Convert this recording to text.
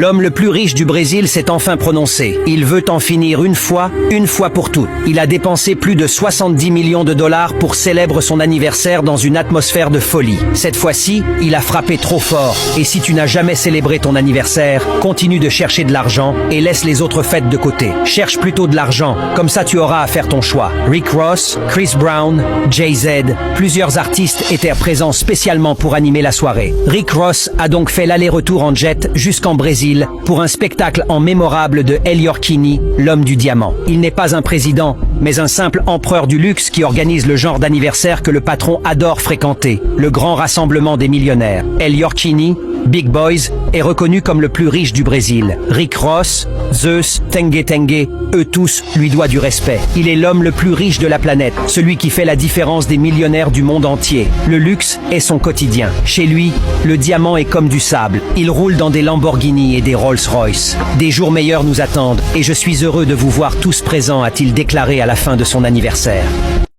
L'homme le plus riche du Brésil s'est enfin prononcé. Il veut en finir une fois pour toutes. Il a dépensé plus de 70 millions de dollars pour célébrer son anniversaire dans une atmosphère de folie. Cette fois-ci, il a frappé trop fort. Et si tu n'as jamais célébré ton anniversaire, continue de chercher de l'argent et laisse les autres fêtes de côté. Cherche plutôt de l'argent, comme ça tu auras à faire ton choix. Rick Ross, Chris Brown, Jay-Z, plusieurs artistes étaient présents spécialement pour animer la soirée. Rick Ross a donc fait l'aller-retour en jet jusqu'en Brésil pour un spectacle en mémorable de El Yorkini, l'homme du diamant. Il n'est pas un président, mais un simple empereur du luxe qui organise le genre d'anniversaire que le patron adore fréquenter, le grand rassemblement des millionnaires. El Yorkini, Big Boys, est reconnu comme le plus riche du Brésil. Rick Ross, Zeus, Tengue Tengue, eux tous lui doivent du respect. Il est l'homme le plus riche de la planète, celui qui fait la différence des millionnaires du monde entier. Le luxe est son quotidien. Chez lui, le diamant est comme du sable. Il roule dans des Lamborghini et des Rolls-Royce. Des jours meilleurs nous attendent et je suis heureux de vous voir tous présents, a-t-il déclaré à la fin de son anniversaire.